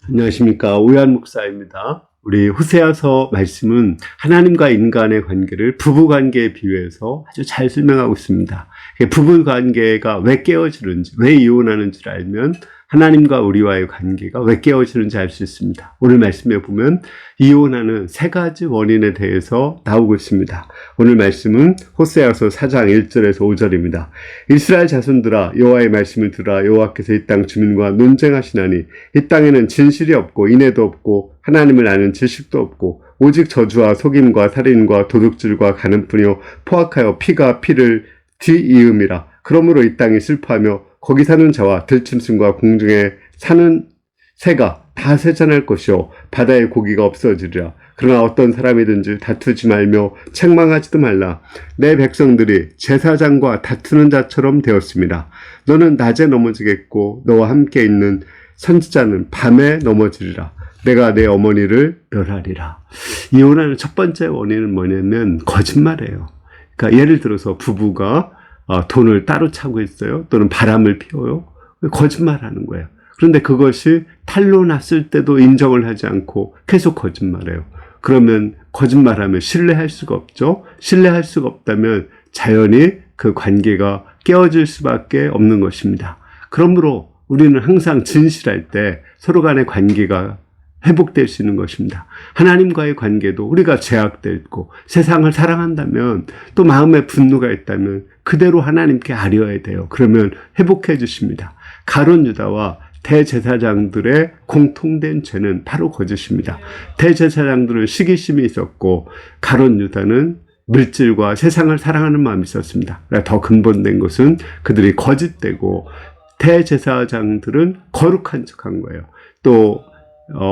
안녕하십니까. 오유한 목사입니다. 우리 호세아서 말씀은 하나님과 인간의 관계를 부부관계에 비유해서 아주 잘 설명하고 있습니다. 부부관계가 왜 깨어지는지, 왜 이혼하는지를 알면 하나님과 우리와의 관계가 왜 깨어지는지 알 수 있습니다. 오늘 말씀에 보면 이혼하는 세 가지 원인에 대해서 나오고 있습니다. 오늘 말씀은 호세아서 4장 1절에서 5절입니다. 이스라엘 자손들아, 여호와의 말씀을 들으라. 여호와께서 이 땅 주민과 논쟁하시나니 이 땅에는 진실이 없고 인애도 없고 하나님을 아는 지식도 없고 오직 저주와 속임과 살인과 도둑질과 가늠뿐이요 포악하여 피가 피를 뒤이음이라. 그러므로 이 땅이 슬퍼하며 거기 사는 자와 들짐승과 공중에 사는 새가 다 쇠잔할 것이요 바다의 고기가 없어지리라. 그러나 어떤 사람이든지 다투지 말며 책망하지도 말라. 내 백성들이 제사장과 다투는 자처럼 되었습니다. 너는 낮에 넘어지겠고 너와 함께 있는 선지자는 밤에 넘어지리라. 내가 내 어머니를 멸하리라. 이혼하는 첫 번째 원인은 뭐냐면 거짓말이에요. 그러니까 예를 들어서 부부가 돈을 따로 차고 있어요. 또는 바람을 피워요. 거짓말하는 거예요. 그런데 그것이 탈로 났을 때도 인정을 하지 않고 계속 거짓말해요. 그러면 거짓말하면 신뢰할 수가 없죠. 신뢰할 수가 없다면 자연히 그 관계가 깨어질 수밖에 없는 것입니다. 그러므로 우리는 항상 진실할 때 서로 간의 관계가 회복될 수 있는 것입니다. 하나님과의 관계도 우리가 죄악되어 있고 세상을 사랑한다면 또 마음에 분노가 있다면 그대로 하나님께 아뢰어야 돼요. 그러면 회복해 주십니다. 가룟 유다와 대제사장들의 공통된 죄는 바로 거짓입니다. 대제사장들은 시기심이 있었고 가룟 유다는 물질과 세상을 사랑하는 마음이 있었습니다. 더 근본된 것은 그들이 거짓되고 대제사장들은 거룩한 척한 거예요. 또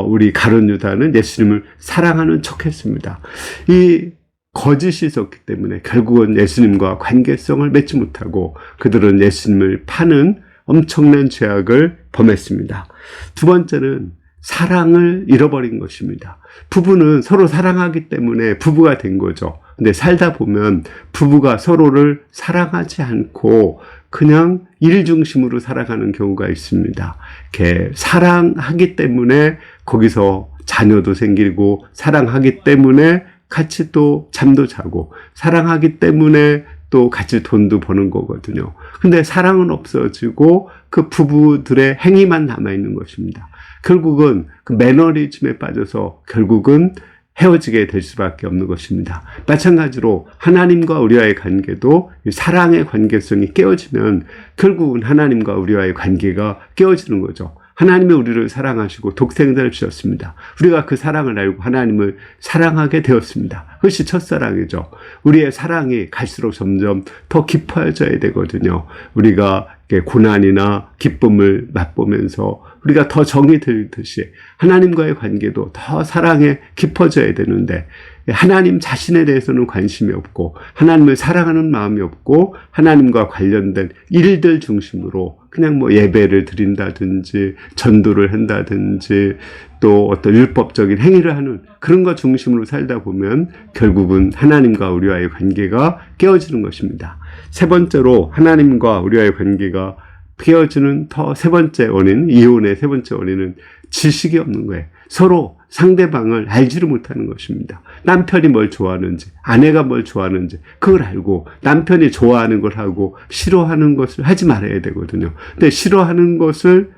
우리 가룟 유다는 예수님을 사랑하는 척했습니다. 이 거짓이 있었기 때문에 결국은 예수님과 관계성을 맺지 못하고 그들은 예수님을 파는 엄청난 죄악을 범했습니다. 두 번째는 사랑을 잃어버린 것입니다. 부부는 서로 사랑하기 때문에 부부가 된 거죠. 근데 살다 보면 부부가 서로를 사랑하지 않고 그냥 일 중심으로 살아가는 경우가 있습니다. 이렇게 사랑하기 때문에 거기서 자녀도 생기고 사랑하기 때문에 같이 또 잠도 자고 사랑하기 때문에 또 같이 돈도 버는 거거든요. 근데 사랑은 없어지고 그 부부들의 행위만 남아있는 것입니다. 결국은 그 매너리즘에 빠져서 결국은 헤어지게 될 수밖에 없는 것입니다. 마찬가지로 하나님과 우리와의 관계도 사랑의 관계성이 깨어지면 결국은 하나님과 우리와의 관계가 깨어지는 거죠. 하나님이 우리를 사랑하시고 독생자를 주셨습니다. 우리가 그 사랑을 알고 하나님을 사랑하게 되었습니다. 그것이 첫사랑이죠. 우리의 사랑이 갈수록 점점 더 깊어져야 되거든요. 우리가 고난이나 기쁨을 맛보면서 우리가 더 정이 들듯이 하나님과의 관계도 더 사랑에 깊어져야 되는데 하나님 자신에 대해서는 관심이 없고 하나님을 사랑하는 마음이 없고 하나님과 관련된 일들 중심으로 그냥 예배를 드린다든지 전도를 한다든지 또 어떤 율법적인 행위를 하는 그런 것 중심으로 살다 보면 결국은 하나님과 우리와의 관계가 깨어지는 것입니다. 세 번째로 하나님과 우리와의 관계가 깨어지는 세 번째 원인, 이혼의 세 번째 원인은 지식이 없는 거예요. 서로 상대방을 알지를 못하는 것입니다. 남편이 뭘 좋아하는지, 아내가 뭘 좋아하는지 그걸 알고 남편이 좋아하는 걸 하고 싫어하는 것을 하지 말아야 되거든요. 근데 싫어하는 것을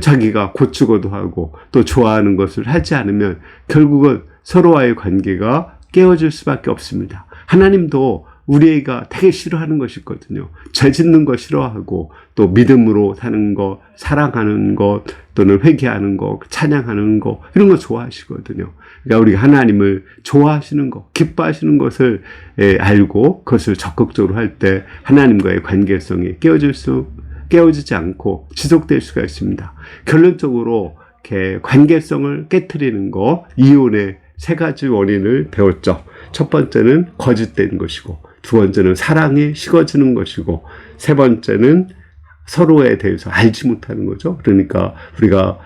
자기가 고추고도 하고 또 좋아하는 것을 하지 않으면 결국은 서로와의 관계가 깨어질 수밖에 없습니다. 하나님도 우리가 되게 싫어하는 것이 있거든요. 죄 짓는 거 싫어하고 또 믿음으로 사는 것, 사랑하는 것 또는 회개하는 것, 찬양하는 것 이런 거 좋아하시거든요. 그러니까 우리가 하나님을 좋아하시는 것, 기뻐하시는 것을 알고 그것을 적극적으로 할 때 하나님과의 관계성이 깨어지지 않고 지속될 수가 있습니다. 결론적으로 이렇게 관계성을 깨트리는 것, 이혼의 세 가지 원인을 배웠죠. 첫 번째는 거짓된 것이고 두 번째는 사랑이 식어지는 것이고 세 번째는 서로에 대해서 알지 못하는 거죠. 그러니까 우리가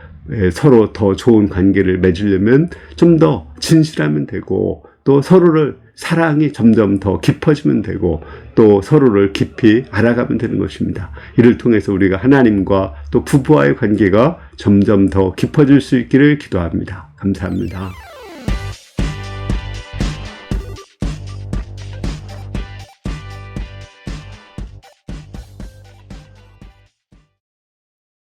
서로 더 좋은 관계를 맺으려면 좀 더 진실하면 되고 또 서로를 사랑이 점점 더 깊어지면 되고 또 서로를 깊이 알아가면 되는 것입니다. 이를 통해서 우리가 하나님과 또 부부와의 관계가 점점 더 깊어질 수 있기를 기도합니다. 감사합니다.